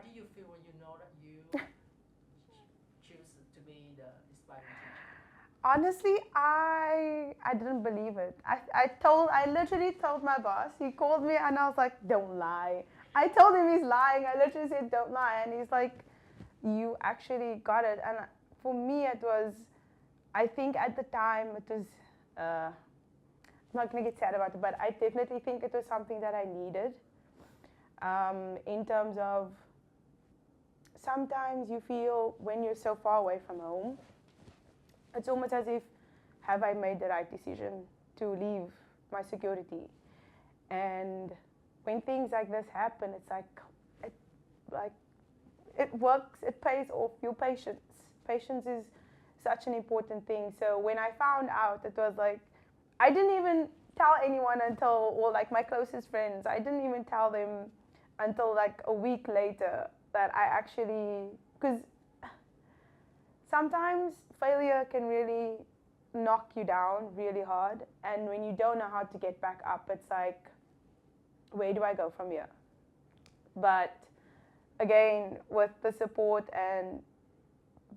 do you feel when you know that you choose to be the inspiring teacher? Honestly, I didn't believe it. I literally told my boss. He called me and I was like, don't lie. I told him he's lying. I literally said, don't lie. And he's like, you actually got it. And for me, it was, I think at the time it was, I'm not going to get sad about it, but I definitely think it was something that I needed. In terms of sometimes you feel when you're so far away from home, it's almost as if, have I made the right decision to leave my security? And when things like this happen, it's it, like it works, it pays off your patience. Patience is such an important thing. So when I found out, it was like, I didn't even tell anyone until, or like my closest friends, I didn't even tell them until like a week later that I actually, because sometimes failure can really knock you down really hard, and when you don't know how to get back up, it's like, where do I go from here? But again, with the support and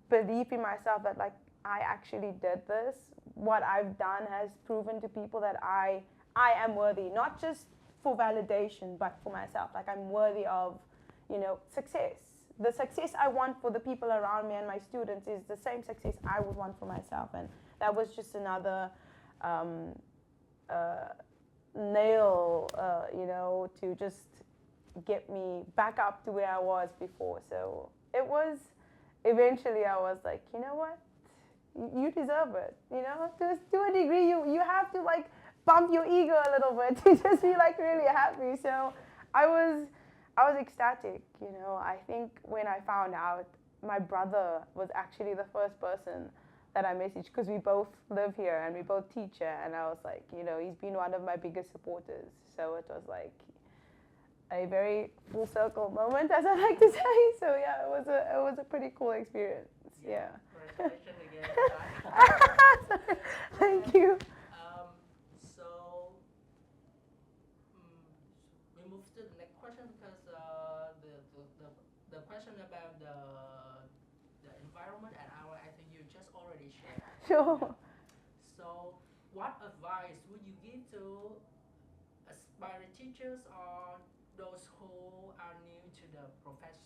belief in myself that like I actually did this, what I've done has proven to people that I am worthy, not just for validation, but for myself. Like I'm worthy of, success. The success I want for the people around me and my students is the same success I would want for myself. And that was just another uh, nail, to just get me back up to where I was before. So it was, eventually I was like, you know what? You deserve it. To a degree, you have to like bump your ego a little bit to just be like really happy. So I was I was ecstatic. I think when I found out, my brother was actually the first person that I messaged, because we both live here and we both teach here, and I was like, he's been one of my biggest supporters. So it was like a very full circle moment, as I like to say. So yeah, it was a pretty cool experience. Yeah. Congratulations again. Thank Okay. you. So we move to the next question because the question about the environment and our, I think you just already shared. Sure. So what advice would you give to aspiring teachers or those who are new to the profession?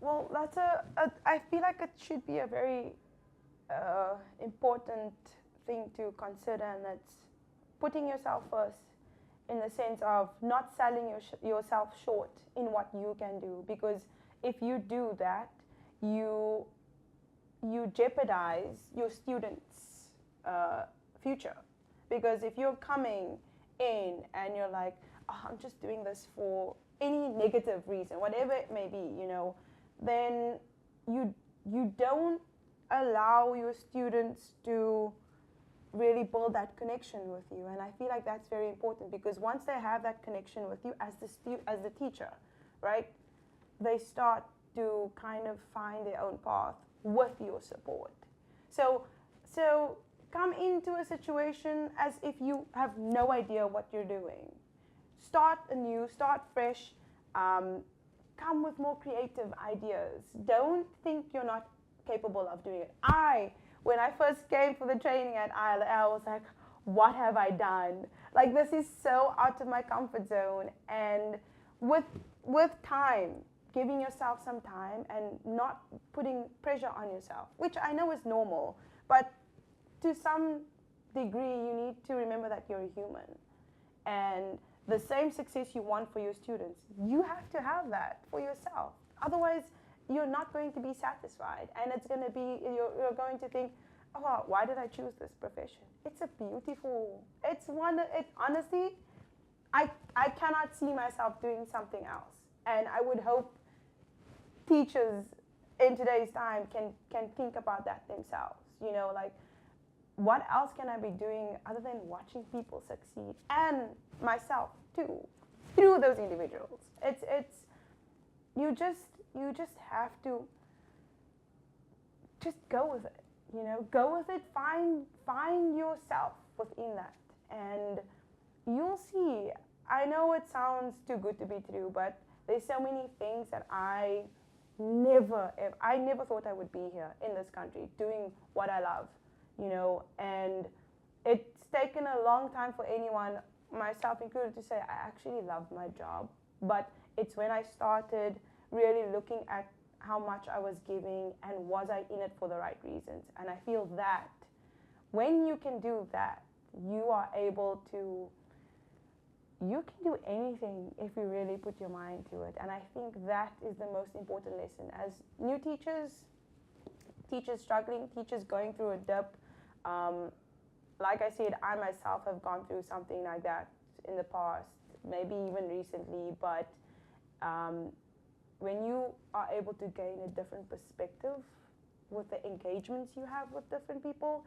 Well, I feel like it should be a very important thing to consider, and it's putting yourself first, in the sense of not selling yourself short in what you can do, because if you do that, you jeopardize your students' future. Because if you're coming in and you're like, oh, I'm just doing this for any negative reason, whatever it may be, then you don't allow your students to really build that connection with you. And I feel like that's very important, because once they have that connection with you as the teacher, right, they start to kind of find their own path with your support. So come into a situation as if you have no idea what you're doing. Start anew, start fresh. Come with more creative ideas. Don't think you're not capable of doing it. When I first came for the training at ILA, I was like, what have I done? Like, this is so out of my comfort zone. And with time, giving yourself some time and not putting pressure on yourself, which I know is normal, but to some degree, you need to remember that you're a human. And the same success you want for your students, you have to have that for yourself. Otherwise, you're not going to be satisfied, and it's going to be, you're going to think, oh, why did I choose this profession? It's honestly, I cannot see myself doing something else. And I would hope teachers in today's time can think about that themselves. Like, what else can I be doing other than watching people succeed, and myself too, through those individuals? It's you just have to just go with it. Go with it. Find yourself within that, and you'll see. I know it sounds too good to be true, but There's so many things that I never thought I would be here in this country doing what I love, and it's taken a long time for anyone, myself included, to say I actually love my job. But it's when I started really looking at how much I was giving and was I in it for the right reasons. And I feel that when you can do that, you are able to, you can do anything if you really put your mind to it. And I think that is the most important lesson. As new teachers struggling, teachers going through a dip, like I said, I myself have gone through something like that in the past, maybe even recently, but when you are able to gain a different perspective with the engagements you have with different people,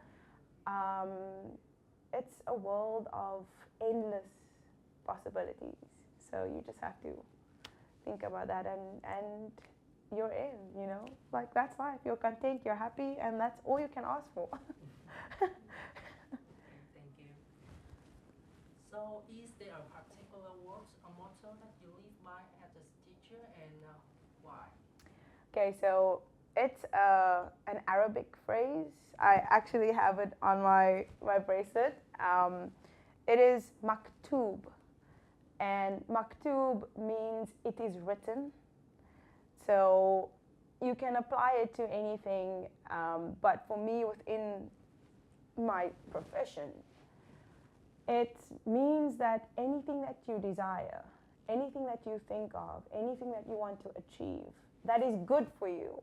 it's a world of endless possibilities. So you just have to think about that, and you're in, like that's life. You're content, you're happy, and that's all you can ask for. Thank you. So is there a particular words or motto that you live by as a teacher, and why? Okay, so it's an Arabic phrase. I actually have it on my bracelet. It is maktub, and maktub means it is written. So you can apply it to anything, but for me, within my profession, it means that anything that you desire, anything that you think of, anything that you want to achieve, that is good for you,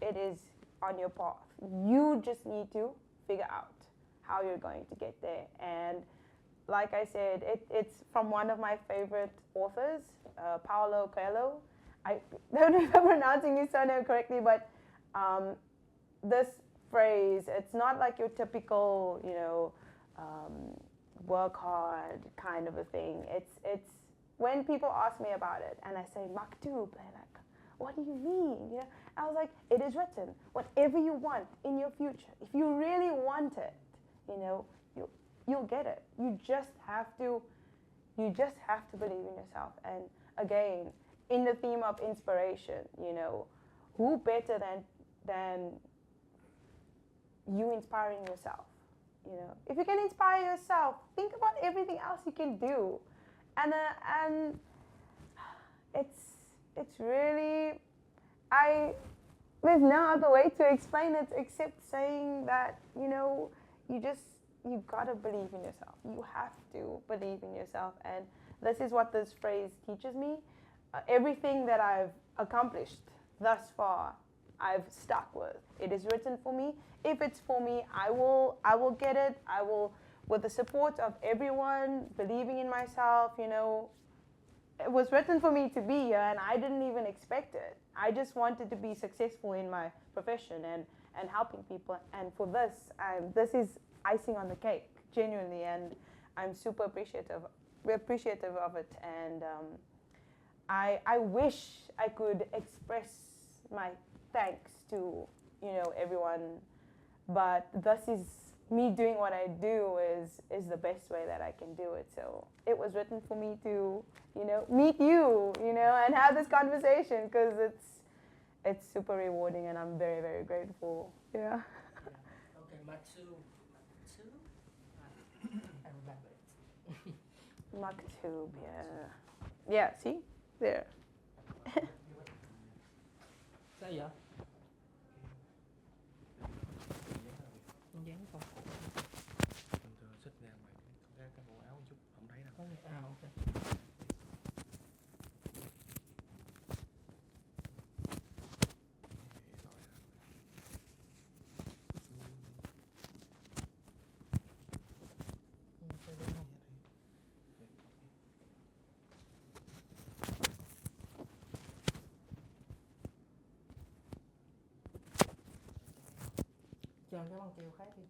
it is on your path. You just need to figure out how you're going to get there. And like I said, it's from one of my favorite authors, Paulo Coelho. I don't know if I'm pronouncing his surname correctly, but this phrase, it's not like your typical, work hard kind of a thing. It's when people ask me about it and I say maktub, they're like, what do you mean? I was like, it is written. Whatever you want in your future, if you really want it, you'll get it. You just have to believe in yourself. And again, in the theme of inspiration, who better than you inspiring yourself? If you can inspire yourself, think about everything else you can do, and it's really, there's no other way to explain it except saying that you gotta believe in yourself. You have to believe in yourself, and this is what this phrase teaches me. Everything that I've accomplished thus far, I've stuck with. It is written for me. If it's for me, I will get it. I will, with the support of everyone, believing in myself, it was written for me to be here, and I didn't even expect it. I just wanted to be successful in my profession and helping people. And for this is icing on the cake, genuinely, and I'm super appreciative of it. And I wish I could express my thanks to everyone, but this is me doing what I do is the best way that I can do it. So it was written for me to meet you and have this conversation, because it's super rewarding, and I'm very, very grateful. Yeah. Okay, Matsu. I remember it. Maktub, yeah, see there. Sao vậy? Dán vào cổ. Bình thường xích ngang mày, ra cái bộ áo một chút, không thấy đâu. Ok. Chọn cái bằng keo khác đi.